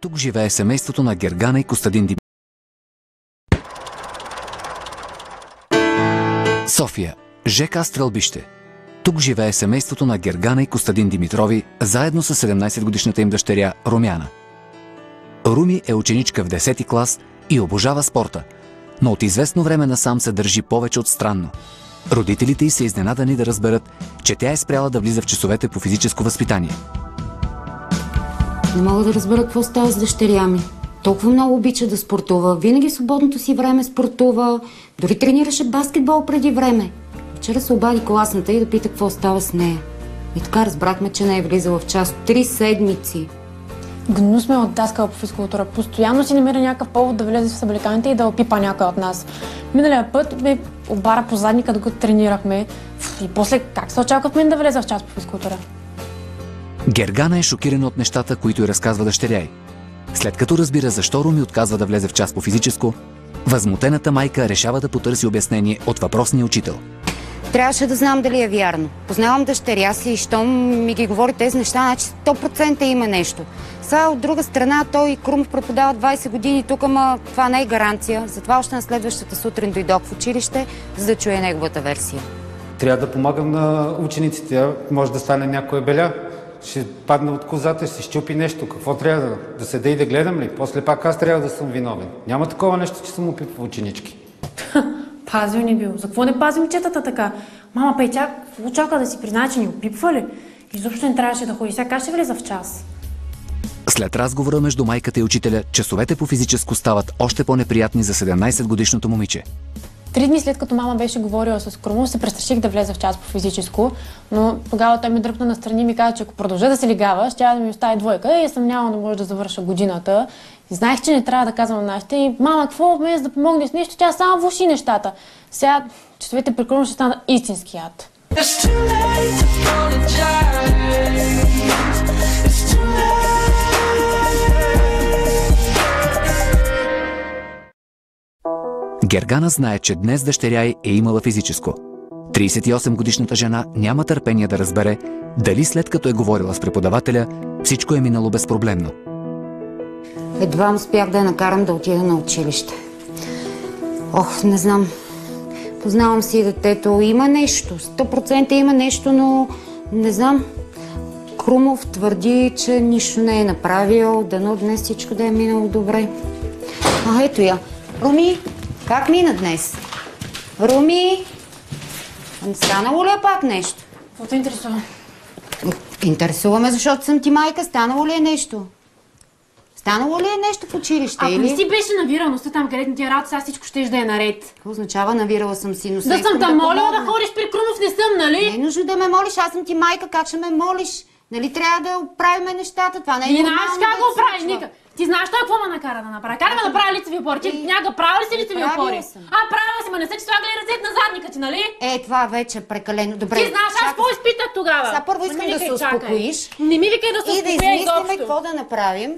Тук живее семейството на Гергана и Костадин Димитров. София. ЖК Стрелбище. Тук живее семейството на Гергана и Костадин Димитрови, заедно с 17-годишната им дъщеря Румяна. Руми е ученичка в 10-ти клас и обожава спорта, но от известно време насам се държи повече от странно. Родителите й са изненадани да разберат, че тя е спряла да влиза в часовете по физическо възпитание. Не мога да разбера какво става с дъщеря ми. Толкова много обича да спортува. Винаги в свободното си време спортува. Дори тренираше баскетбол преди време. Вчера се обади класната и да пита какво става с нея. И така разбрахме, че не е влизала в час 3 седмици. Гнусно сме от даскала по физкултура. Постоянно си намира някакъв повод да влезе в съблеканите и да опипа някой от нас. Миналия път ме обара по задника, докато тренирахме. И после как се очаква от мен да влезе в час по физкултура? Гергана е шокирана от нещата, които й разказва дъщеря й. След като разбира защо Руми отказва да влезе в час по физическо, възмутената майка решава да потърси обяснение от въпросния учител. Трябваше да знам дали е вярно. Познавам дъщеря си и щом ми ги говори тези неща, значи 100% има нещо. Сега от друга страна той Крумов преподава 20 години тук, ама това не е гаранция. Затова още на следващата сутрин дойдох в училище, за да чуя неговата версия. Трябва да помагам на учениците. Може да стане някоя беля. Ще падне от козата, ще се щупи нещо. Какво трябва да седа и да гледам ли? После пак аз трябва да съм виновен. Няма такова нещо, че съм опитвал ученички. Пазил ни бил. За какво не пазим четата така? Мама Петя очаква да си признае, че ни опипва ли? Изобщо не трябваше да ходи. Сега как ще влиза в час? След разговора между майката и учителя, часовете по физическо стават още по-неприятни за 17-годишното момиче. 3 дни след като мама беше говорила с Крумов, се престраших да влеза в час по физическо, но тогава той ме дръпна настрани и ми каза, че ако продължа да се лигава, ще да ми остави двойка и съм няма да може да завърша годината. И знаех, че не трябва да казвам на нашите и мама, какво вместо да помогне с нещо, тя само влоши нещата. Сега часовете при Крумов ще станат истински ад. Гергана знае, че днес дъщеря й е имала физическо. 38-годишната жена няма търпение да разбере дали след като е говорила с преподавателя, всичко е минало безпроблемно. Едва успях да я накарам да отида на училище. Ох, не знам. Познавам си детето. Има нещо. 100% има нещо, но не знам. Крумов твърди, че нищо не е направил. Дано днес всичко да е минало добре. А, ето я. Руми, как мина днес? Руми, не станало ли е пак нещо? Какво те интересува? Интересуваме, защото съм ти майка. Станало ли е нещо? Станало ли е нещо в училище? Ако не си беше навираността там, където не ти е работа, сега всичко ще да е наред. Какво означава навирала съм си, но да съм те молила да ходиш при Крумов, не съм, нали? Не е нужно да ме молиш, аз съм ти майка, как ще ме молиш? Нали трябва да оправим нещата, това не е нормално. Не знаеш как го оправиш, Ника. Ти знаеш той какво ме накара да направя? Кара ме направя лицеви опори. Ти някога правила ли си лицеви опори? Правила си, ма не са ти слагали ръцете на задника ти, нали? Това вече е прекалено. Добре. Ти знаеш, аз какво изпитах тогава? Сега първо искам да се успокоиш. Не ми викай да се успокоя изобщо. И да измислиме какво да направим.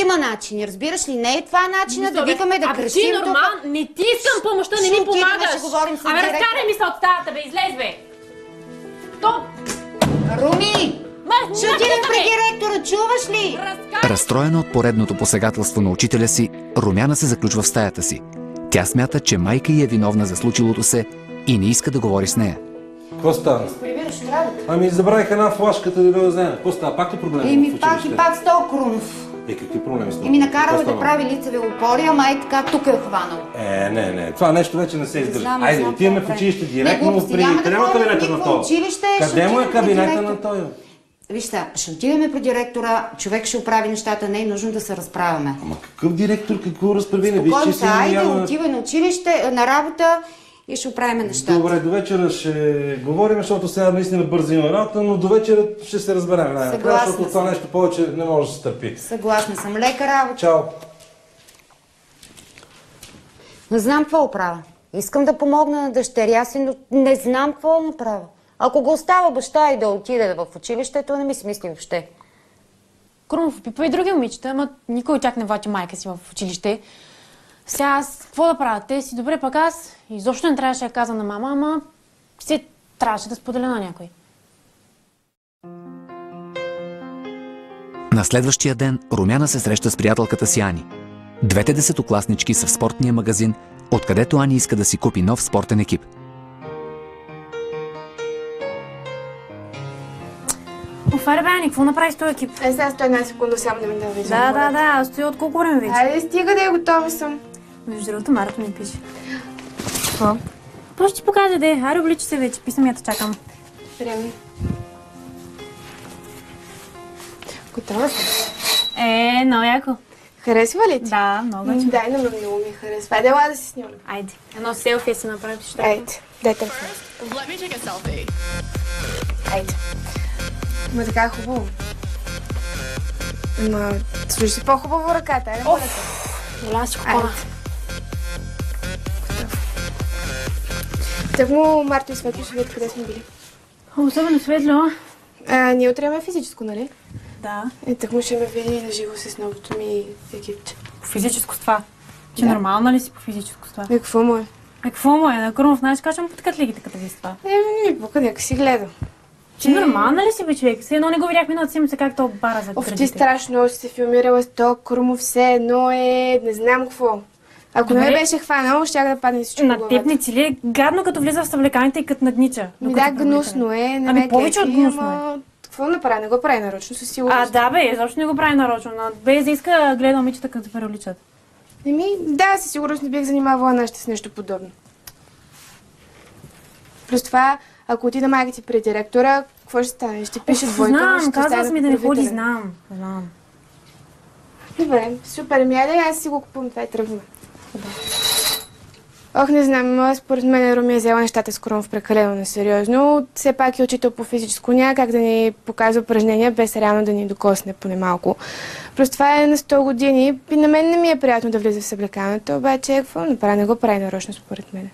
Има начини, разбираш ли? Не е това начина да викаме да крещим тук. Нормал, не ти искам помощта, не ми помагаш. Абе, разкарай ми се от стаята, бе, излез, бе. Руми! Ще отидем при директора, чуваш ли? Разстроена от поредното посегателство на учителя си, Румяна се заключва в стаята си. Тя смята, че майка й е виновна за случилото се и не иска да говори с нея. Какво става? Ами забравих една флашката да я взема. Какво става? Пак ли проблеми? Пак с този Крумов. Какви проблеми става? Накарала да прави лицеви опори, ама така тук е хванал. Не. Това нещо вече не се издържа. Айде, отиваме в училище директно при... Къде му е кабинета на този? Къде му е кабинета на този? Вижте, ще отидем при директора, човек ще оправи нещата, не е нужно да се разправяме. Ама какъв директор, какво разправи? Не спокойно се, айде, отивай на училище, на работа и ще оправим нещата. Добре, до вечера ще говорим, защото сега наистина бързо има работа, но до вечера ще се разберем. Защото това нещо повече не може да се търпи. Съгласна съм. Лека работа. Чао. Не знам какво оправя. Искам да помогна на дъщеря си, но не знам какво да направя. Ако го остава баща и да отиде в училището, не ми се мисли въобще. Крумов опипва и други момичета, ама никой от тях не влачи майка си в училище. Сега аз какво да правя? Те си добре, пък аз изобщо не трябваше да каза на мама, ама все трябваше да споделя на някой. На следващия ден Румяна се среща с приятелката си Ани. Двете десетокласнички са в спортния магазин, откъдето Ани иска да си купи нов спортен екип. Офаре, бе, Ани, какво направи с този екип? Сега стой една секунда, само да ми да виждам. Да, стои от колко време вече? Айде, стига да я готова съм. Между другото, Марата ми пише. Какво? Просто ти покажа, де. Аре, обличи се вече, писам я да чакам. Време. Готова съм. Много яко. Харесва ли ти? Да, много. Дай на много ми харесва. Айде, ела да си снимам. Айде. Едно селфи се направи, ще. Айде, дай телефон. Айде. Ма така е хубаво. Ма, служи си по-хубаво ръката, айде моля те. Голяма си купона. Так му Марто и Светло ще видят къде сме били. Особено светло. Ние утре имаме физическо, нали? Да. Так му ще ме види на живо с новото ми екипче. По физическо с това. Ти нормална ли си по физическо с това? Какво му е? Какво му е? На Крумов, знаеш как ще му подкат лигите, като ви с това? Не ми пука, нека си гледам. Ти нормална ли си, бе, човек? Все едно не го видях миналата седмица как то бара за градите. Ти страшно си се филмирала с то, Крумов все едно е, не знам какво. Ако не ме беше хванал, щях да падне всичко на тебници ли е гадно, като влиза в съблеканите и като наднича? Да, гнусно е. Ами повече от гнусно е. Какво направи? Не го прави нарочно, със сигурност. Да бе, защо не го прави нарочно? Без да иска да гледа момичета, като се преличат. Да, със сигурност не бих занимавала нашите с нещо подобно. Плюс това, ако отида майка ти при директора, какво ще стане? Ще пише двойка. Знам, казва ми да не ходи, знам. Добре, супер, аз си го купувам, това и тръгваме. Ох, не знам, според мен Руми е взела нещата с Крумов прекалено несериозно. Все пак е учител по физическо, няма как да ни показва упражнения, без реално да ни докосне поне малко. Просто това е на 100 години и на мен не ми е приятно да влиза в съблеканата, обаче какво направи, не го прави нарочно според мен.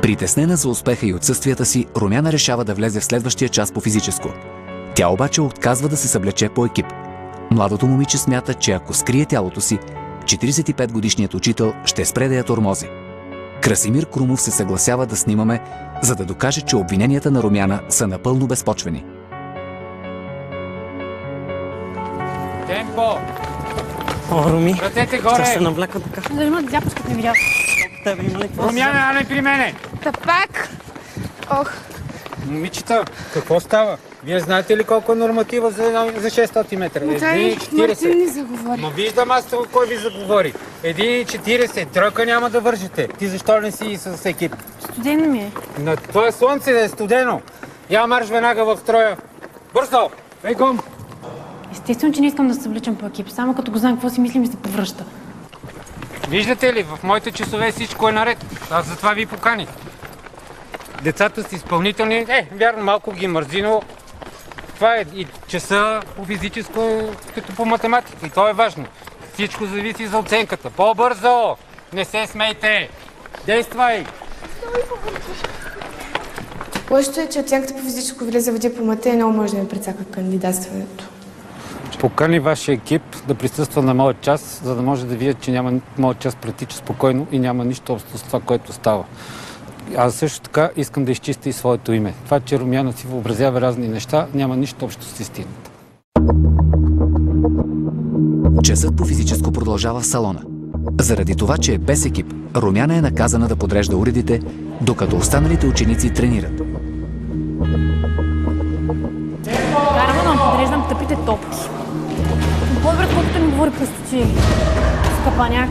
Притеснена за успеха и отсъствията си, Румяна решава да влезе в следващия час по физическо. Тя обаче отказва да се съблече по екип. Младото момиче смята, че ако скрие тялото си, 45-годишният учител ще спре да я тормози. Красимир Крумов се съгласява да снимаме, за да докаже, че обвиненията на Румяна са напълно безпочвени. Темпо! Руми, ръцете горе! ще се навлека така. Да има дяпаш, като не видял. Тебе има ли какво? Румяна, ане при мене! Та пак! Ох! Момичета, какво става? Вие знаете ли колко е норматива за 600 метра? 1,40. ни заговори. Ма виждам аз това, кой ви заговори. 1,40. Тройка няма да вържете. Ти защо не си с екип? Студено ми е. На това слънце да е студено. Я марш веднага в строя. Бързо! Бегом! Естествено, че не искам да се събличам по екип. Само като го знам какво си мислим и се повръща. Виждате ли, в моите часове всичко е наред. Аз затова ви поканих. Децата са изпълнителни. Вярно, малко ги мързи, но това е и часа по физическо, като по математика. И то е важно. Всичко зависи за оценката. По-бързо! Не се смейте! Действай! Лошото е, че оценката по физическо влиза в дипломата и много може да ме прецака кандидатстването. Покани вашия екип да присъства на моят час, за да може да видят, че моят час протича спокойно и няма нищо общо с това, което става. Аз също така искам да изчистя и своето име. Това, че Румяна си въобразява разни неща, няма нищо общо с истината. Часът по физическо продължава в салона. Заради това, че е без екип, Румяна е наказана да подрежда уредите, докато останалите ученици тренират. Карва да подреждам тъпите топки. По-добре, колкото ми говори пустоти. Скъпаняк.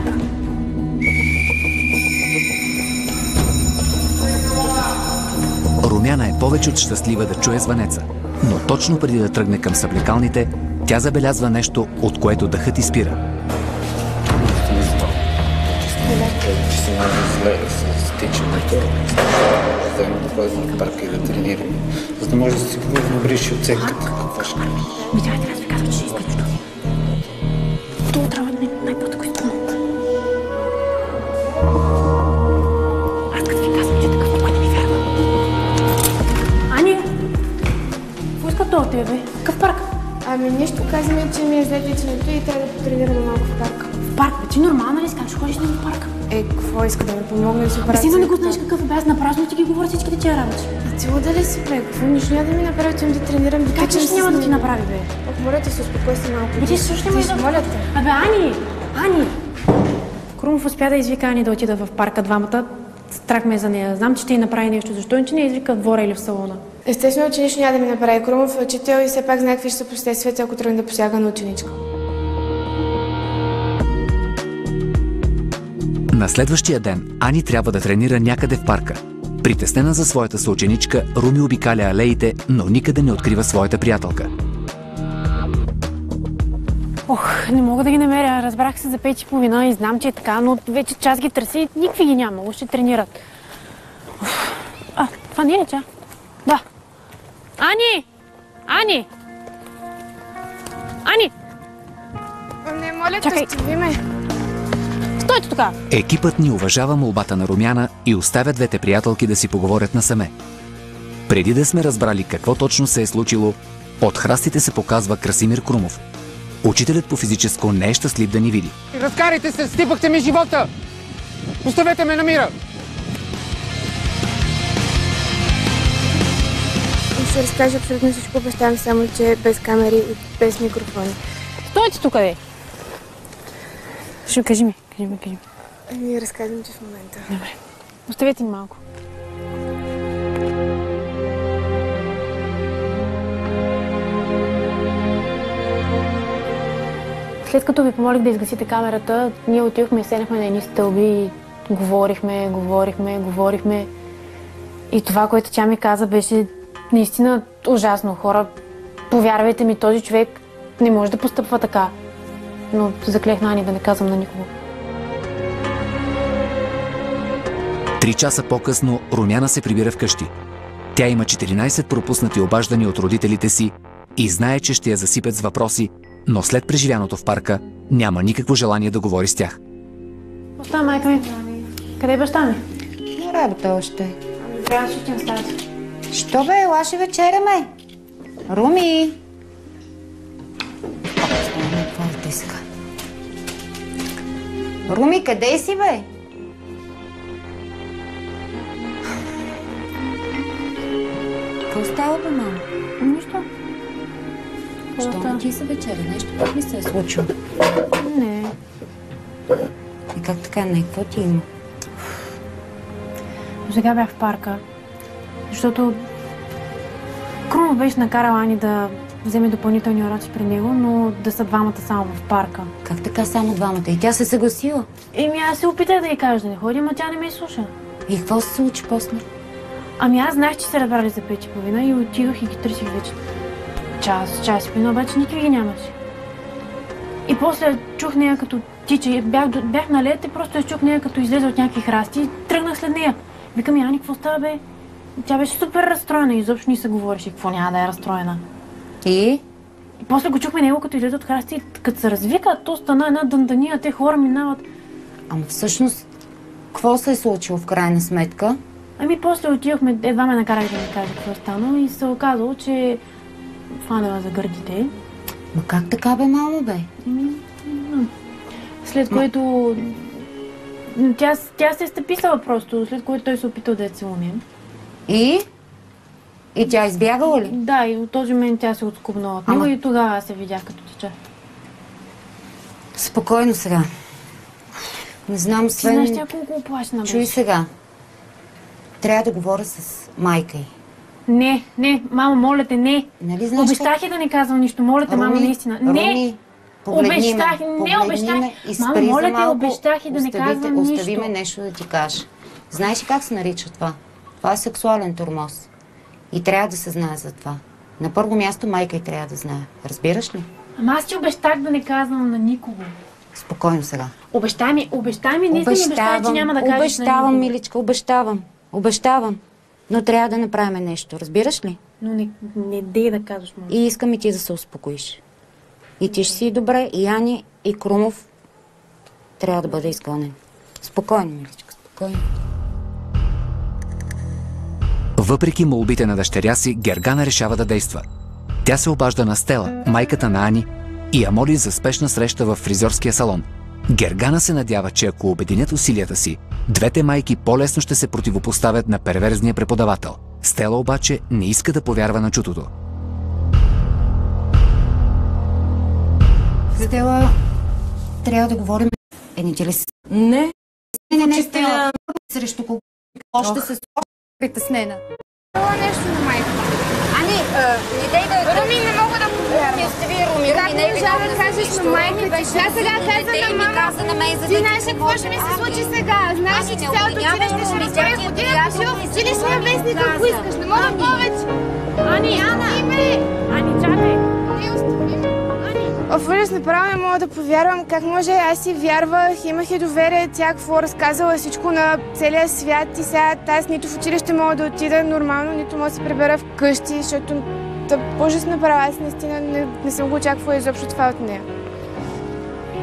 Румяна е повече от щастлива да чуе звънеца, но точно преди да тръгне към съблекалните, тя забелязва нещо, от което дъхът й спира. Че си много зле с тичането, да вземем да ходим на парка и да тренираме, за да може да си подобриш и оценката. Какво ще кажеш? Трябва да ви казва, че ще иска чудо. Това трябва да най-първо го изпълнят. Аз като ви казвам, че такъв никой не ми вярва. Ани! Какво иска това от тебе, бе? Какъв парк? Ами нищо, казваме, че ми е зле тичането и трябва да потренираме малко в парка. В парк, бе, ти нормална ли си? Как ще ходиш в парка? Какво иска да ми помогне да си Бе, оправя? си не го знаеш какъв е, бе, аз напразно ти ги говоря всичките тия работи. Ти луда ли си, бе? Какво нищо няма да ми направи, че да тренирам? Как че няма да ти направи, бе? Моля те се, успокой се малко. Бе, ти също не можеш да... Моля те. Абе, Ани! Крумов успя да извика Ани да отида в парка двамата. Страх ме е за нея. Знам, че ще й направи нещо. Защо не, че не извика в двора или в салона? Естествено, че нищо няма да ми направи. Крумов е учител и все пак знае какви ще са последствията, ако тръгне да посяга на ученичка. На следващия ден Ани трябва да тренира някъде в парка. Притеснена за своята съученичка, Руми обикаля алеите, но никъде не открива своята приятелка. Ох, не мога да ги намеря. Разбрах се за 5:30 и знам, че е така, но вече час ги търси и никакви ги няма. Още тренират. Това не е ли тя? Да. Ани! Не, моля Чакай. те, стиви ме. Стойте тук! Екипът ни уважава молбата на Румяна и оставя двете приятелки да си поговорят насаме. Преди да сме разбрали какво точно се е случило, от храстите се показва Красимир Крумов. Учителят по физическо не е щастлив да ни види. Разкарайте се, стипахте ми живота! Оставете ме на мира! Ще разкажа абсолютно всичко, обещавам, само че без камери и без микрофони. Стойте тук, бе! Ще кажи ми. Ами, разказвам ти в момента. Добре. Оставете ми малко. След като ви помолих да изгасите камерата, ние отидохме и седнахме на едни стълби и говорихме. И това, което тя ми каза, беше наистина ужасно. Хора, повярвайте ми, този човек не може да постъпва така. Но заклех на Ани да не казвам на никого. 3 часа по-късно Румяна се прибира вкъщи. Тя има 14 пропуснати обаждания от родителите си и знае, че ще я засипят с въпроси, но след преживяното в парка няма никакво желание да говори с тях. Оста, майка ми. Къде е баща ми? На работа още. Трябва да шутим стаята. Що бе, ела ще вечеряме? Руми! Какво е те сега? Руми, къде си, бе? Какво става, бе, мама? Нищо. Що не ти се вечеря? Нещо пък ли се е случило? Не. И как така? Не, какво ти има? Сега бях в парка, защото Крумов беше накарал Ани да вземе допълнителни уроци при него, но да са двамата само в парка. Как така само двамата? И тя се съгласила? Аз се опитах да й кажа да не ходи, но тя не ме слуша. И какво се случи после? Аз знаех, че се разбрали за 5:30 и отидох и ги търсих вече час и половина, обаче никой ги нямаше. И после чух нея като тича, бях на лед и просто я чух нея като излезе от някакви храсти и тръгнах след нея. Викам, Ани, какво става, бе? Тя беше супер разстроена и изобщо ни се говореше, какво няма да е разстроена. И после го чухме него като излезе от храсти и като се развика, то стана една дъндания, те хора минават. Ама всъщност, какво се е случило в крайна сметка? После отидохме, едва ме накарах да ми каже какво е станало и се оказало, че фанела за гърдите. Ма как така, бе, мамо, бе? След което тя се е стъписала просто, след което той се опитал да я целуне. И тя избягала ли? Да, и от този момент тя се отскубнала от него и тогава се видях като тича. Спокойно сега. Не знам, Ти знаеш тя колко оплашена беше. Чуй сега. Трябва да говоря с майка й. Не, мамо, моля те, не. Нали знаеш обещах и да не казвам нищо, моля те, мамо, наистина. Не! Обещах, не обещах. Мамо, моля те, обещах и да не казвам нищо. Остави ме нещо да ти кажа. Знаеш ли как се нарича това? Това е сексуален тормоз. И трябва да се знае за това. На първо място майка й трябва да знае. Разбираш ли? Аз ти обещах да не казвам на никого. Спокойно сега. Обещай ми, наистина ми обещай, че няма да кажеш на никого. Обещавам, миличка, обещавам. Но трябва да направим нещо, разбираш ли? Но не дей да казваш, моля. И искам и ти да се успокоиш. И ти ще си добре, и Ани, и Крумов трябва да бъде изгонен. Спокойно, миличка, спокойно. Въпреки молбите на дъщеря си, Гергана решава да действа. Тя се обажда на Стела, майката на Ани, и я моли за спешна среща в фризьорския салон. Гергана се надява, че ако обединят усилията си, двете майки по-лесно ще се противопоставят на перверзния преподавател. Стела обаче не иска да повярва на чутото. Стела, трябва да говорим. Не ти ли си? Не. Не, Стела. Срещу кого? Още се притеснена. Това нещо на майка. Ани, не дай да... Руми, не мога да повярвам. Как не можа да кажеш на майка ти? Тя сега каза на мама. Ти знаеш какво ще ми се случи сега? Знаеш ли, че цялото училище ще разбере година, пиши в училищния вестник, ако искаш. Не мога повече. Ани, Ани, чакай. В ужас, направо не мога да повярвам. Как може? Аз си вярвах, имах и доверие. Тя какво разказала всичко на целия свят и сега аз нито в училище мога да отида нормално, нито мога да се прибера вкъщи, защото ужас направо. Аз наистина не съм го очаквала изобщо това от нея.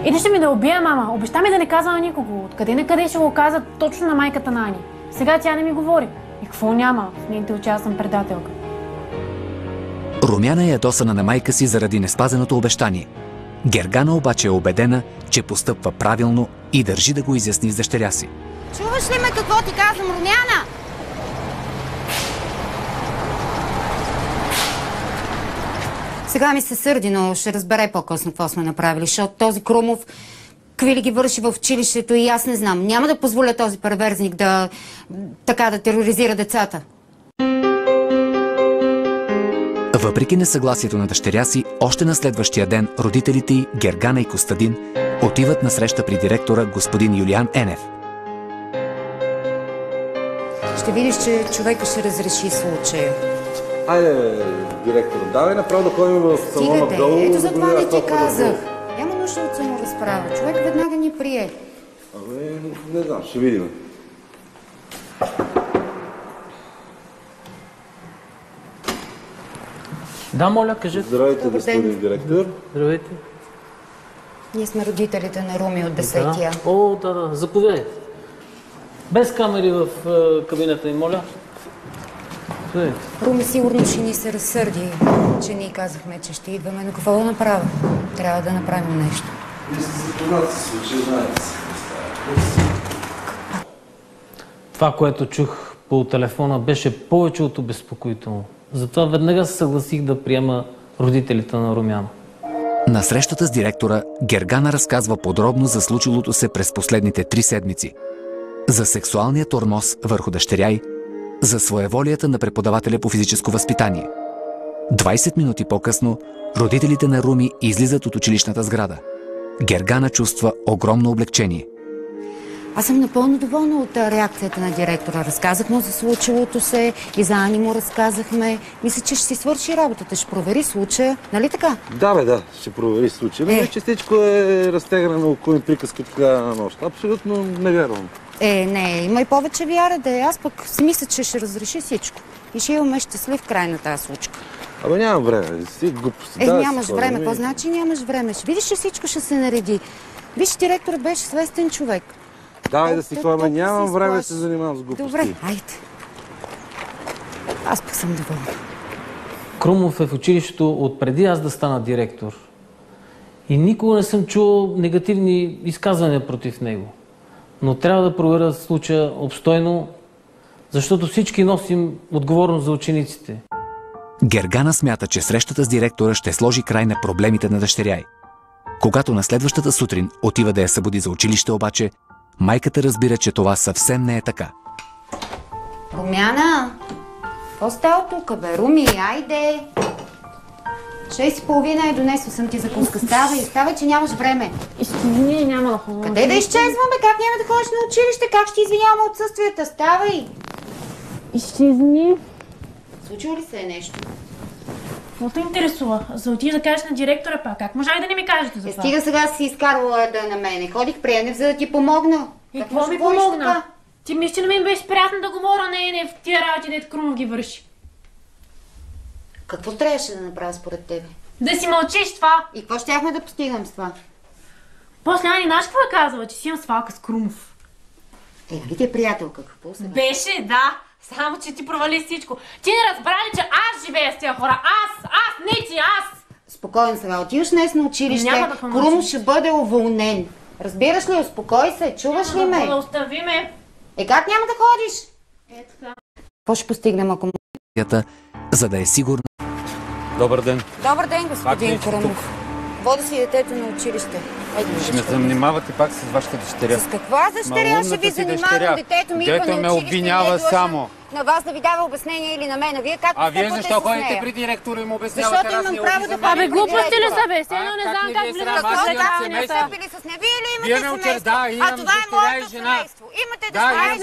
Идеше ми да убия мама. Обеща ми да не казва на никого. Откъде на къде ще го каза точно на майката на Ани. Сега тя не ми говори. И какво няма? В нейните очи аз съм предателка. Румяна е ядосана на майка си заради неспазеното обещание. Гергана обаче е убедена, че постъпва правилно и държи да го изясни с дъщеря си. Чуваш ли ме какво ти казвам, Румяна? Сега ми се сърди, но ще разбере по-късно какво сме направили, защото този Крумов какви ли ги върши в училището и аз не знам. Няма да позволя този перверзник да тероризира децата. Въпреки несъгласието на дъщеря си, още на следващия ден родителите й, Гергана и Костадин, отиват на среща при директора господин Юлиан Енев. Ще видиш, че човека ще разреши случая. Айде, директор, давай направо да ходим в салона долу. Ето за това не ти казах. Няма нужда от саморазправа. Човек веднага ни прие. Не знам, ще видим. Да, моля, кажете. Здравейте, господин директор. Здравейте. Ние сме родителите на Руми от 10-я. О, да, заповядайте. Без камери в кабинета им, моля. Руми сигурно ще ни се разсърди, че ние казахме, че ще идваме, но какво да направя? Трябва да направим нещо. Не сте запознати с случая, знаете се. Това, което чух по телефона, беше повече от обезпокоително. Затова веднага се съгласих да приема родителите на Румяна. На срещата с директора Гергана разказва подробно за случилото се през последните 3 седмици. За сексуалния тормоз върху дъщеря й, за своеволията на преподавателя по физическо възпитание. 20 минути по-късно родителите на Руми излизат от училищната сграда. Гергана чувства огромно облегчение. Аз съм напълно доволна от реакцията на директора. Разказах му за случилото се и за Ани му разказахме. Мисля, че ще си свърши работата, ще провери случая. Нали така? Да, ще провери случая. Частичко е разтегнено около ми приказки така на нощ. Абсолютно не вярвам. Не, има и повече вяра да е. Аз пък си мисля, че ще разреши всичко. И ще имаме щастлив край на тази случка. Абе нямам време. Глупости. Нямаш време. Какво значи нямаш време? Ще видиш, че всичко ще се нареди. Виж, директорът беше свестен човек. Давай да си ходим. Нямам време да се занимавам с глупости. Добре, айде. Аз пък съм доволна. Крумов е в училището отпреди аз да стана директор. И никога не съм чул негативни изказвания против него. Но трябва да проверя случая обстойно, защото всички носим отговорност за учениците. Гергана смята, че срещата с директора ще сложи край на проблемите на дъщеря й. Когато на следващата сутрин отива да я събуди за училище обаче, майката разбира, че това съвсем не е така. Румяна, какво става тук, бе? Руми, айде! 6:30 донесла съм ти закуска. Ставай, че нямаш време. Извини, няма да ходя. Къде да изчезваме? Как няма да ходиш на училище? Как ще извиняваме отсъствията? Ставай! Изчезни. Случило ли се нещо? Какво те интересува? За отида да кажеш на директора пак. Как можа и да не ми кажете за това? Стига сега си изкарвала да на мене. Ходих при Енев, за да ти помогна. И какво ми помогна? Ти мисля, че не ми беше приятно да говоря на Енев тия работи, дето Крумов ги върши. Какво трябваше да направя според тебе? Да си мълчиш това. И какво щяхме да постигнем с това? После Ани, знаеш какво е казала? Че си имам свалка с Крумов. Нали ти е приятелка? Какво се? Беше, да. Само, че ти провали всичко. Ти не разбра ли, че аз живея с тия хора? Аз, не ти, аз! Спокойно сега, отиваш днес на училище, Няма да Крумов ще бъде уволнен. Разбираш ли, успокой се, чуваш ли ме? Да остави ме. Как няма да ходиш? Какво ще постигнем, ако... За да е сигурна. Добър ден. Добър ден, господин Кръмов. Води си детето на училище. Ще ме занимавате пак с вашата дъщеря. С каква дъщеря ще ви занимавам? Детето ми идва на училище. Дето ме обвинява само. На вас да ви дава обяснение или на мен? Вие как постъпвате с нея? Вие защо ходите при директора и му обяснявате? Защото имам право да ходя. Глупости ли са, бе? Сено не знам как влизат в състезанията. С нея. Вие ли имате семейство? А това е моето семейство. Имате дъщеря и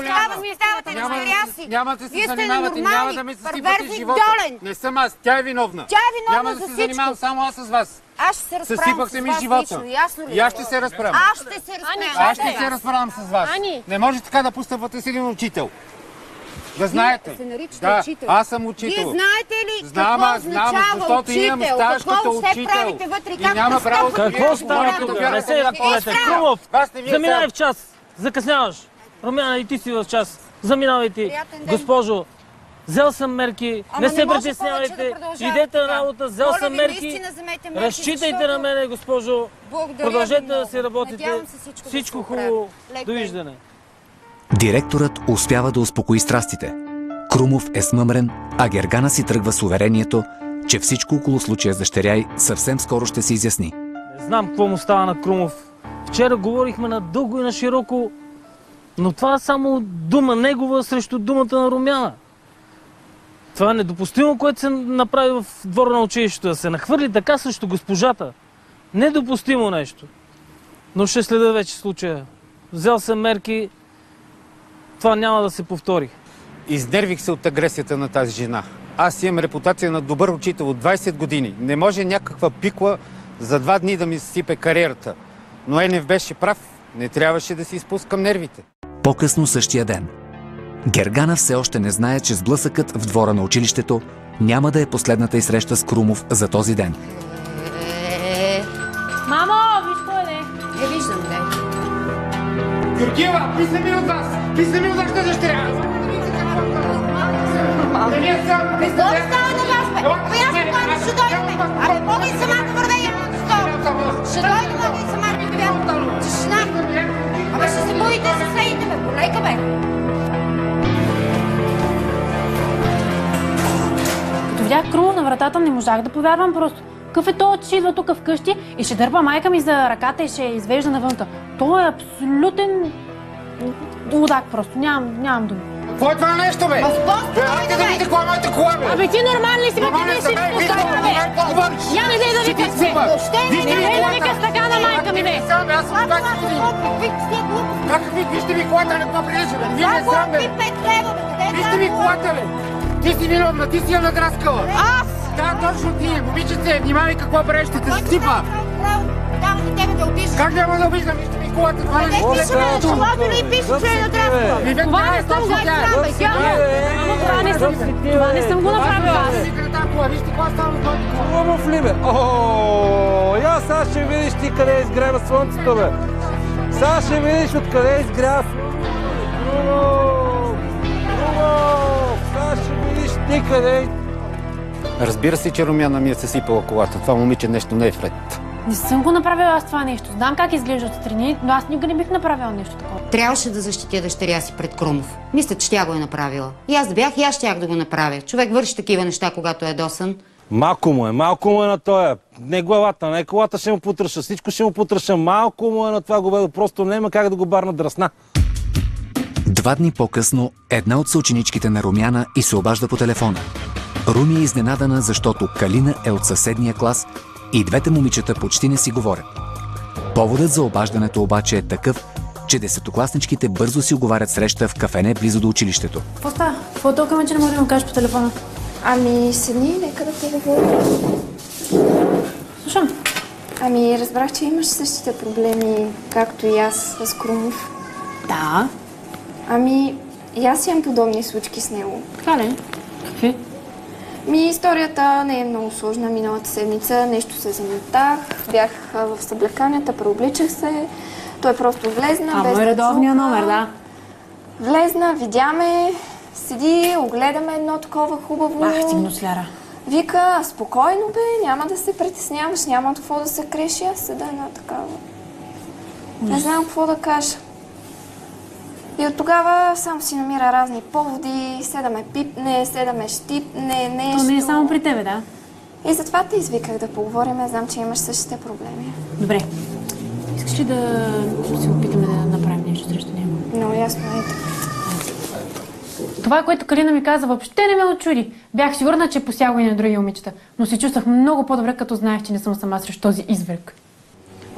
трябва да ми ставате дъщеря си. Няма да се Вие сте занимавате, няма да ми съсипате живота. Не съм аз, тя е виновна. Тя е виновна за всичко. Няма да се занимавам само аз с вас. Аз ще се разправям с вас лично, ясно ли? И аз ще се разправям. Аз ще се разправям с вас. Не може така да постъпвате с един учител. Да знаете. Вие се наричате учител. Аз съм учител. Вие знаете ли какво означава учител? Какво все правите вътре и как няма право да... Какво става тук? Не се ръковете. Крумов, заминавай в час. Закъсняваш. Румяна, и ти си в час. Заминавай ти. Госпожо, взел съм мерки, не се притеснявайте, идете на работа, взел съм мерки, разчитайте на мене, госпожо, продължете да си работите, всичко хубаво, довиждане. Директорът успява да успокои страстите. Крумов е смъмрен, а Гергана си тръгва с уверението, че всичко около случая с дъщеря й съвсем скоро ще се изясни. Не знам какво му става на Крумов. Вчера говорихме на дълго и на широко, но това е само дума негова срещу думата на Румяна. Това е недопустимо, което се направи в двора на училището, да се нахвърли така срещу госпожата. Недопустимо нещо. Но ще следа вече случая. Взел съм мерки, това няма да се повтори. Изнервих се от агресията на тази жена. Аз имам репутация на добър учител от 20 години. Не може някаква пикла за 2 дни да ми сипе кариерата. Но Енев беше прав. Не трябваше да си изпускам нервите. По-късно същия ден. Гергана все още не знае, че сблъсъкът в двора на училището няма да е последната й среща с Крумов за този ден. Мамо, виж кой е? Не виждам, дай. Георгиева, писна ми от вас! Писна ми от вашата дъщеря! Какво ви става на вас, бе? Коя спокойно ще дойдете? Абе, мога и сама да вървя и ще дойде, мога и сама да вървя. Тишина! Абе, ще се боите съседите, бе. Полека, бе. Като видях Крумов на вратата, не можах да повярвам просто. Какъв е той, че идва тук вкъщи и ще дърпа майка ми за ръката и ще извежда навънка. Той е абсолютен лудак просто. Нямам думи. Какво е това нещо, бе? Хайде да видите кой е моята кола, бе! Абе ти нормален ли си, бе? Къде си поставя, бе? Я не дай да викаш, бе! Не дай да викаш така на майка ми, бе! Какви? Вижте ми колата, не по-прилича, бе! Вие не срам, бе! Вижте ми колата, бе! Ти си виновна, ти си я надраскала! Аз? Да, точно ти! Момичице, внимавай какво правиш, ще те засипа! Давам за тебе да обиждаш. Как няма да обиждам? Вижте ми колата, това не пише, бе! Чулото ли пише, че е надраскала? Това не съм го Това не съм го направила аз. Вижте какво става в моята кола. Крумов ли, бе? Я сега ще видиш ти къде изгрява слънцето, бе. Сега ще видиш откъде изгрява слънцето. Крумов! Сега ще видиш ти къде... Разбира се, че Румяна ми е съсипала колата. Това момиче нещо не е вред. Не съм го направила аз това нещо. Знам как изглежда отстрани, но аз никога не бих направила нещо такова. Трябваше да защитя дъщеря си пред Крумов. Мисля, че тя го е направила. И аз да бях, и аз щях да го направя. Човек върши такива неща, когато е досан. Малко му е на тоя. Не главата, не колата ще му потърша, всичко ще му потърша. Малко му е на това говедо, просто няма как да го барна дръсна. 2 дни по-късно една от съученичките на Румяна и се обажда по телефона. Руми е изненадана, защото Калина е от съседния клас и двете момичета почти не си говорят. Поводът за обаждането обаче е такъв, че 10-класничките бързо си уговарят среща в кафене близо до училището. Какво става? Какво толкова че не може да му кажеш по телефона? Ами, седни, нека да те говоря. Слушам. Ами, разбрах, че имаш същите проблеми, както и аз с Крумов. Да. Ами, и аз имам подобни случки с него. Така ли? Какви? Историята не е много сложна. Миналата седмица нещо се замотах, бях в съблеканията, преобличах се. Той просто влезна, без да редовния номер, да. Влезна, видяме, седи, огледаме едно такова хубаво. Ах, ти гнусляра. Вика, спокойно бе, няма да се притесняваш, няма какво да се криеш. Аз седа една такава. Не знам какво да кажа. И от тогава само си намира разни поводи, се да ме пипне, се да ме щипне, нещо. То не е само при тебе, да? И затова те извиках да поговорим. Знам, че имаш същите проблеми. Добре. Искаш ли да се опитаме да направим нещо срещу него? Много ясно, ето. Това, което Калина ми каза, въобще не ме очуди. Бях сигурна, че е посягал и на други момичета, но се чувствах много по-добре, като знаех, че не съм сама срещу този изверг.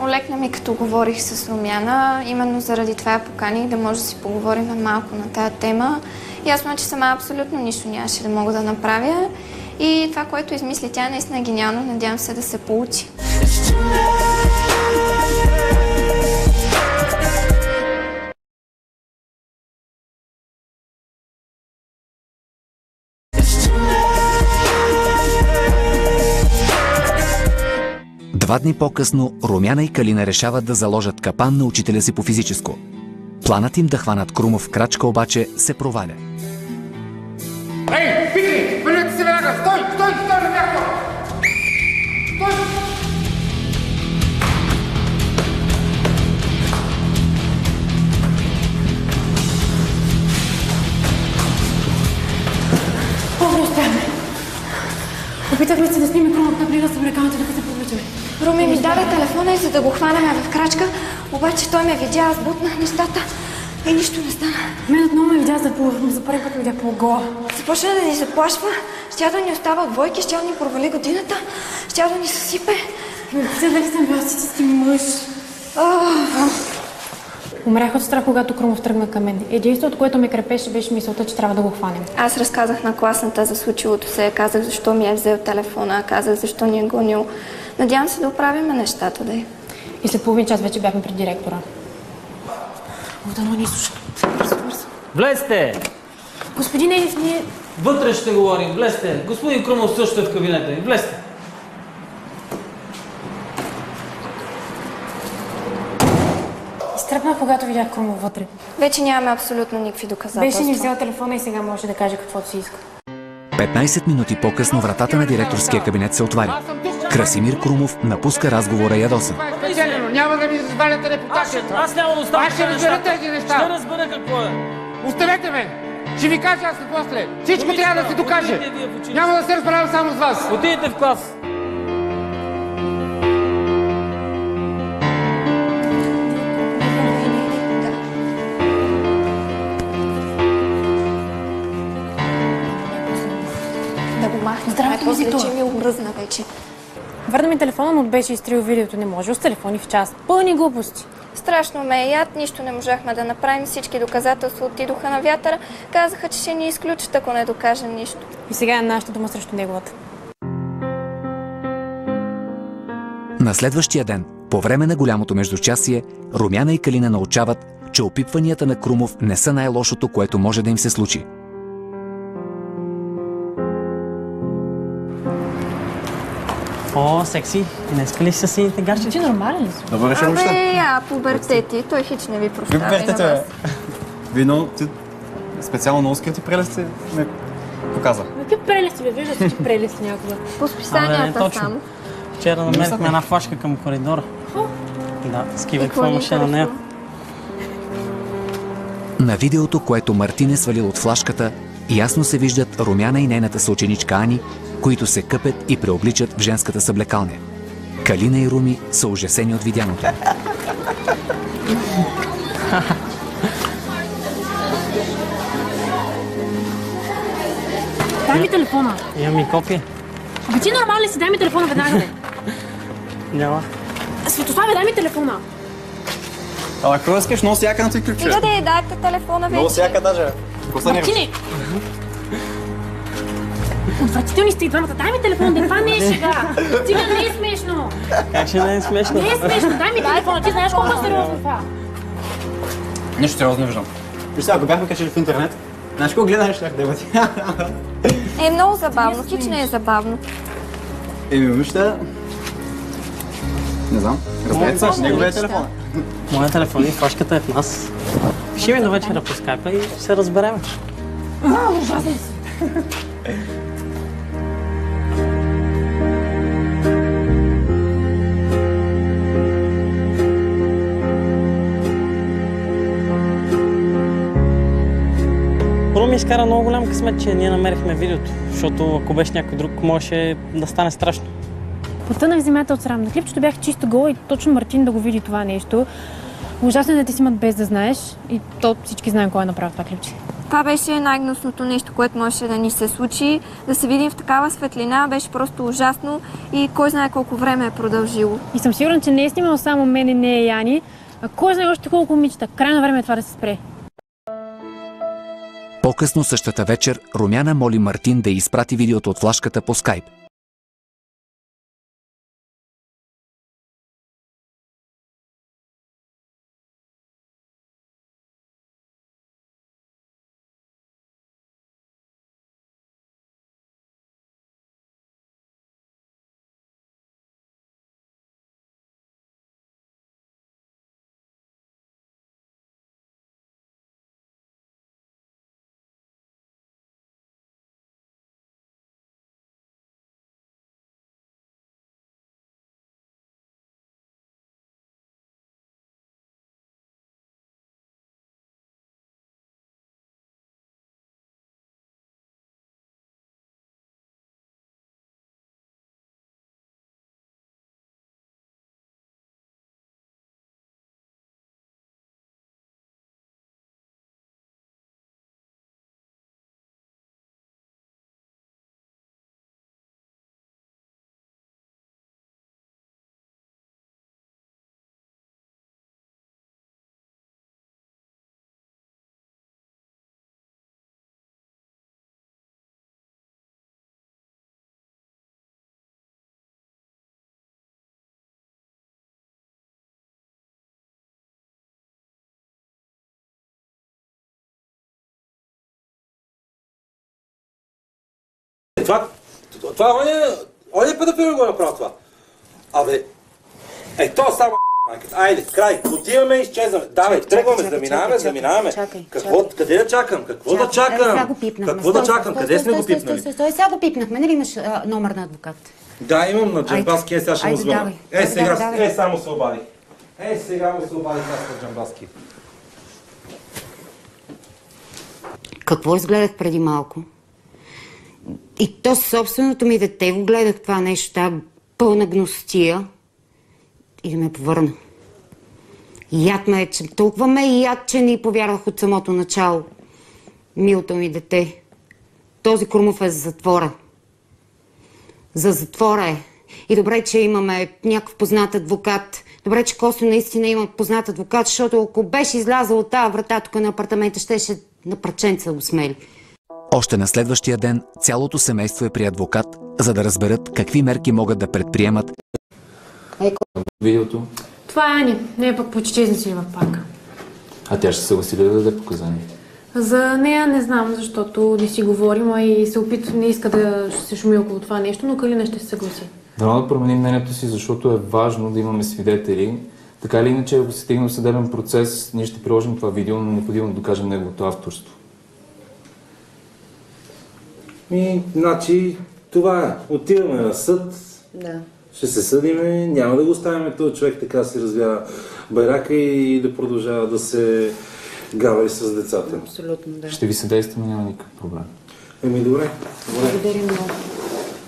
Олекна ми, като говорих с Румяна. Именно заради това я поканих да може да си поговорим малко на тая тема. Ясно е, че сама абсолютно нищо нямаше да мога да направя. И това, което измисли тя, е наистина гениално. Надявам се да се получи. Два дни по-късно Румяна и Калина решават да заложат капан на учителя си по физическо. Планът им да хванат Крумов в крачка обаче се проваля. Ей, Пикри! Върнете се веднага! Стой! Стой! Стой на място! Стой! О, успяхме! Опитахме се да снимем Крумов напри да събере камата, докато се повличаме. Руми ми даде телефона и за да го хванем в крачка, обаче той ме видя, аз бутнах нещата и нищо не стана. Мен отново ме видя за първи път видя по-гола. Започна да ни заплашва, щя да ни остава от двойки, щя да ни провали годината, щя да ни съсипе. Се дали съм бил истински мъж. Умрях от страх, когато Крумов тръгна към мен. Единството, което ме крепеше, беше мисълта, че трябва да го хванем. Аз разказах на класната за случилото се, казах защо ми е взел телефона, казах защо ни е гонил. Надявам се да оправим нещата, да. И след половин час вече бяхме при директора. Дано ни слуша. Влезте! Господин Елиф, ние... Вътре ще говорим, влезте. Господин Крумов също е в кабинета ни. Влезте. Изтръпнах, когато видях Крумов вътре. Вече нямаме абсолютно никакви доказателства. Беше ни взел телефона и сега може да каже каквото си иска. 15 минути по-късно вратата на директорския кабинет се отваря. Красимир Крумов напуска разговора ядосан. Няма да ми разваляте репутацията. Аз няма да оставя. Аз ще разбера тези неща. Ще разбера какво е. Оставете ме! Ще ви кажа аз после. Всичко трябва да се докаже. Няма да се разбирам само с вас. Отидете в клас. Да го махнем. Здравето ми си че ми омръзна вече. Върна ми телефона, но беше изтрил видеото. Не може. С телефони в час. Пълни глупости. Страшно ме е яд, нищо не можахме да направим. Всички доказателства отидоха на вятъра. Казаха, че ще ни изключат, ако не докажем нищо. И сега е нашата дума срещу неговата. На следващия ден, по време на голямото междучасие, Румяна и Калина научават, че опипванията на Крумов не са най-лошото, което може да им се случи. О, секси. Днеска ли са сините гарчи? Ти нормален ли си? Добре, ще момичета. Пубертети. Той хич не ви прощава. Пубертете, бе. Вино, ти специално много скрити прелести ме показа. Какви прелести, бе? Вижда си, че прелести някога. По списанията само. Вчера намерихме една флашка към коридора. Да, скива какво имаше на нея. На видеото, което Мартин е свалил от флашката, ясно се виждат Румяна и нейната съученичка Ани, които се къпят и преобличат в женската съблекалня. Калина и Руми са ужасени от видяното. Дай ми телефона. Имам и копия. Абе ти нормален ли си? Дай ми телефона веднага, бе. Няма. Светославе, дай ми телефона. Ала, какво искаш? Много сяка на ти ключове. Стига да й дайте телефона вече. Много сяка даже. Мартине! Отвратителни сте и двамата. Дай ми телефон, да това не е шега. Стига, не е смешно. Как ще не е смешно? Не е смешно. Дай ми телефона. Ти знаеш колко е сериозно това. Нищо сериозно не виждам. Виж, ако бяхме качили в интернет, знаеш какво гледаш, щях да бъде. Е много забавно. Хич не е забавно. Еми, момичета... Не знам. Разберете се, неговия телефон. Моя телефон и флашката е в нас. Пиши ми до вечера по скайпа и ще се разберем. Ужасен си. изкара много голям късмет, че ние намерихме видеото, защото ако беше някой друг, можеше да стане страшно. Потънах земята от срам. На клипчето бях чисто гола и точно Мартин да го види това нещо. Ужасно е да ти снимат без да знаеш и то всички знаем кой е направил това клипче. Това беше най-гнусното нещо, което можеше да ни се случи. Да се видим в такава светлина беше просто ужасно и кой знае колко време е продължило. И съм сигурна, че не е снимал само мен и не е Яни, а кой знае още колко момичета. Крайно време е това да се спре. По-късно същата вечер Румяна моли Мартин да изпрати видеото от флашката по скайп. Това оня педофил го направи това. Абе, то само майката. Айде, край, отиваме и изчезваме. Давай, тръгваме, заминаваме. Къде да чакам? Какво да чакам? Какво да чакам? Къде сме го пипнали? Стой, сега го пипнахме, нали имаш номер на адвокат? Да, имам на Джамбаски, сега ще му звъна. Сега, само се обадих. Сега му се обадих аз на Джамбаски. Какво изгледах преди малко? И то собственото ми дете го гледах това нещо, тази пълна гностия и да ме повърна. Яд ме е, че толкова ме е яд, че не повярвах от самото начало. Милото ми дете. Този Крумов е за затвора. За затвора е. И добре, че имаме някакъв познат адвокат. Добре, че Косто наистина има познат адвокат, защото ако беше излязъл от тази врата тук на апартамента, щеше на парченца да го смели. Още на следващия ден цялото семейство е при адвокат, за да разберат какви мерки могат да предприемат. Видеото? Това е Ани. Не е пък почти изнасили в парка. А тя ще се съгласи да даде показания? За нея не знам, защото не си говорим, а и се опитва, не иска да се шуми около това нещо, но Калина ще се съгласи. Дано да променим мнението си, защото е важно да имаме свидетели. Така или иначе, ако се стигне до съдебен процес, ние ще приложим това видео, но необходимо да докажем неговото авторство. Значи, това е. Отиваме на съд, ще се съдиме, няма да го оставяме този човек така да се развява байрака и да продължава да се гаври с децата. Абсолютно, да. Ще ви съдействаме, няма никакъв проблем. Добре. Благодаря много.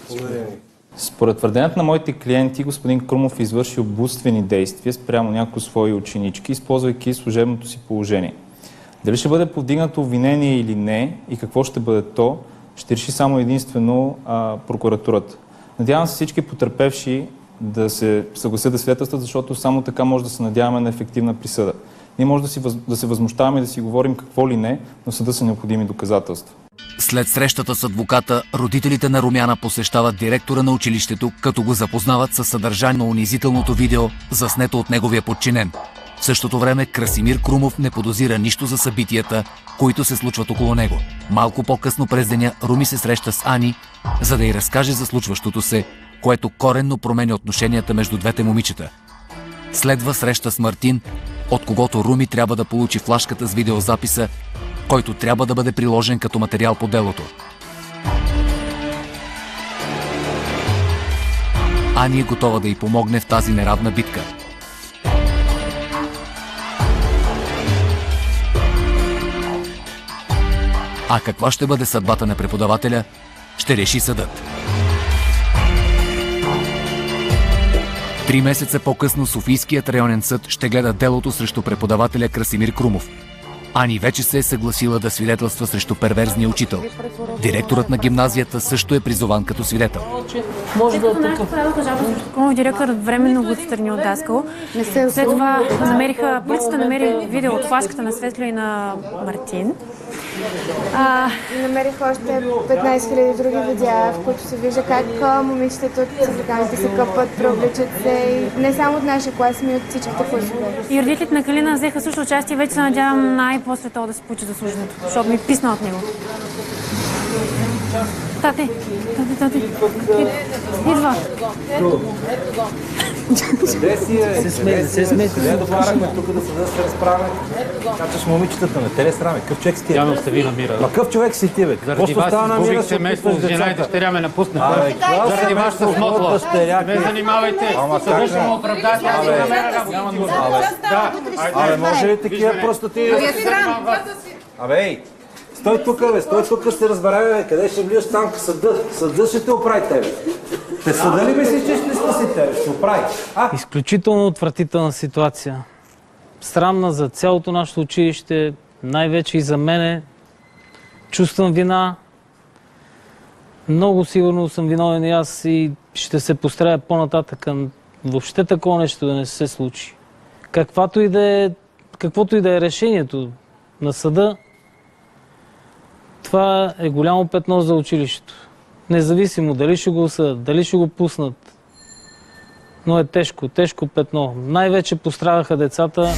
Благодаря. Според твърденията на моите клиенти, господин Крумов извърши обуствени действия спрямо някои свои ученички, използвайки служебното си положение. Дали ще бъде повдигнато обвинение или не и какво ще бъде то, ще реши само единствено прокуратурата. Надявам се всички потърпевши да се съгласят да свидетелстват, защото само така може да се надяваме на ефективна присъда. Ние може да се възмущаваме и да си говорим какво ли не, но съда са необходими доказателства. След срещата с адвоката, родителите на Румяна посещават директора на училището, като го запознават със съдържание на унизителното видео, заснето от неговия подчинен. В същото време Красимир Крумов не подозира нищо за събитията, които се случват около него. Малко по-късно през деня Руми се среща с Ани, за да й разкаже за случващото се, което коренно променя отношенията между двете момичета. Следва среща с Мартин, от когото Руми трябва да получи флашката с видеозаписа, който трябва да бъде приложен като материал по делото. Ани е готова да й помогне в тази неравна битка. А каква ще бъде съдбата на преподавателя, ще реши съдът. 3 месеца по-късно Софийският районен съд ще гледа делото срещу преподавателя Красимир Крумов. Ани вече се е съгласила да свидетелства срещу перверзния учител. Директорът на гимназията също е призован като свидетел. Може да тук подадоха жалба срещу Крумов, директорът временно го отстрани от Даскал. След това полицията намери видео от флашката на Светло и на Мартин. Намерих още 15 000 други видеа, в които се вижда как момичетата от африканците се къпат, преобличат се. И не само от нашия клас, но и от всичките класове. И родителите на Калина взеха също участие и вече се надявам най-после това да се получи заслуженото, защото ми писна от него. Тати. Идва. Не се смейте. Не докарахме тук да се разправяме. Качаш момичетата, не те ли сраме? Къв човек си ти? Явно сте ви намира. Ма къв човек си ти, бе? Заради вас изгубих семейство с жена и дъщеря ме напуснаха. Заради вашата смотла. Не занимавайте. Съда ще му оправдате. Аз не намеря работа. Абе, може ли такива просто ти... Абе, ей! Стой тук, бе, стой тук, ще се разберем, бе, къде ще влияш там съда? Съда ще те оправи тебе. Те съда ли мислиш, че ще си тебе? Ще оправи. Изключително отвратителна ситуация. Срамна за цялото нашето училище, най-вече и за мене. Чувствам вина. Много сигурно съм виновен и аз и ще се постарая по-нататък въобще такова нещо да не се случи. Каквото и да е решението на съда, това е голямо петно за училището. Независимо дали ще го осъдят, дали ще го пуснат. Но е тежко петно. Най-вече пострадаха децата.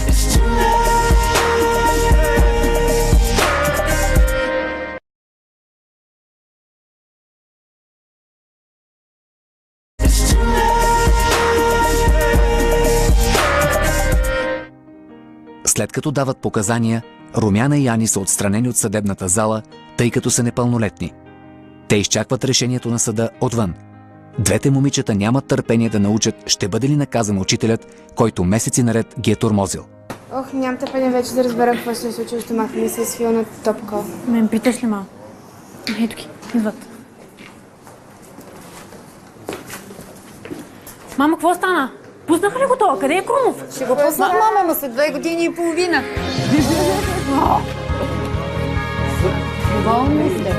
След като дават показания, Румяна и Ани са отстранени от съдебната зала, тъй като са непълнолетни. Те изчакват решението на съда отвън. Двете момичета нямат търпение да научат ще бъде ли наказан учителят, който месеци наред ги е тормозил. Нямам търпение вече да разбера какво се е случило с домаха ми се свил на топка. Мен питаш ли малко? Ето ги, идват. Мама, какво стана? Пуснаха ли го това? Къде е Крумов? Ще го пуснах, мама, но след 2 години и половина. Доволни сте.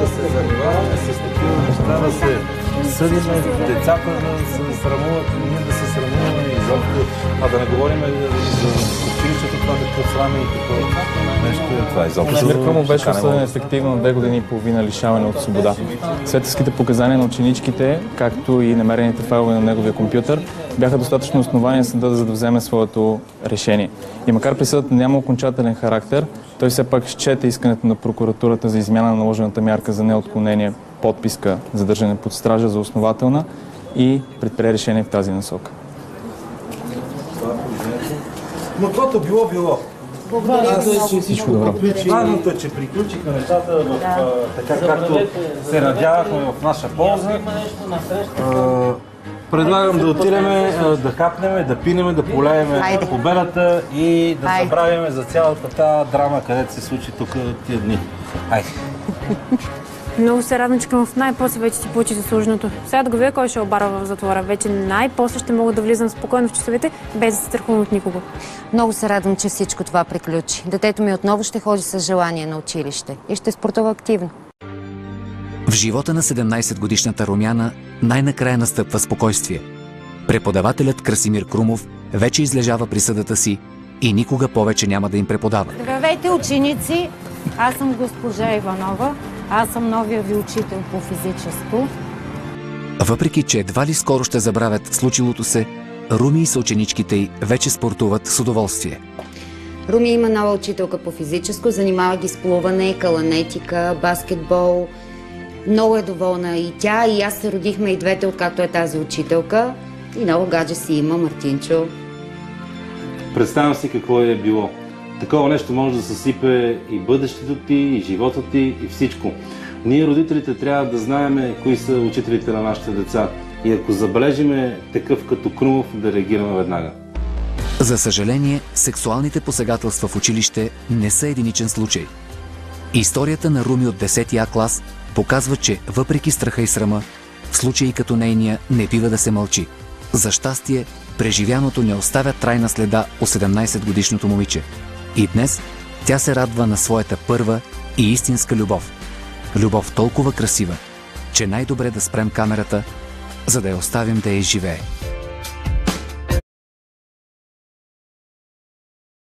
Да се занимаваме с такива неща, да се съдиме децата да се срамуват, ние да се срамуваме изобщо, а да не говорим за училището, това какво сраме и какво нещо е това изобщо. Красимир Крумов беше осъден ефективно на 2 години и половина лишаване от свобода. Свидетелските показания на ученичките, както и намерените файлове на неговия компютър, бяха достатъчно основания съда за да вземе своето решение. И макар присъдата няма окончателен характер, той все пак счете искането на прокуратурата за измяна на наложената мярка за неотклонение, подписка за държане под стража за основателна и предприе решение в тази насока. Но каквото било. Благодаря ви. Всичко добро. Важното е, че приключиха нещата така както се надявахме в наша полза. Предлагам да отидем, да хапнем, да пинем, да полеем победата и да забравим за цялата тази драма, където се случи тук тия дни. Айде! Много се радвам, че Крумов най-после вече си получи заслуженото. Сега да го видя кой ще обарва в затвора. Вече най-после ще мога да влизам спокойно в часовете, без да се страхувам от никого. Много се радвам, че всичко това приключи. Детето ми отново ще ходи с желание на училище и ще спортува активно. В живота на 17-годишната Румяна най-накрая настъпва спокойствие. Преподавателят Красимир Крумов вече излежава присъдата си и никога повече няма да им преподава. Здравейте, ученици! Аз съм госпожа Иванова. Аз съм новия ви учител по физическо. Въпреки че едва ли скоро ще забравят случилото се, Руми и съученичките й вече спортуват с удоволствие. Руми има нова учителка по физическо, занимава ги с плуване, каланетика, баскетбол. Много е доволна и тя, и аз се родихме и двете, откакто е тази учителка. И много гадже си има, Мартинчо. Представям си какво е било. Такова нещо може да съсипе и бъдещето ти, и живота ти, и всичко. Ние, родителите, трябва да знаем кои са учителите на нашите деца. И ако забележиме такъв като Крумов, да реагираме веднага. За съжаление, сексуалните посегателства в училище не са единичен случай. Историята на Руми от 10 А клас показва, че въпреки страха и срама, в случаи като нейния не бива да се мълчи. За щастие, преживяното не оставя трайна следа у 17-годишното момиче. И днес тя се радва на своята първа и истинска любов. Любов толкова красива, че най-добре да спрем камерата, за да я оставим да я изживее.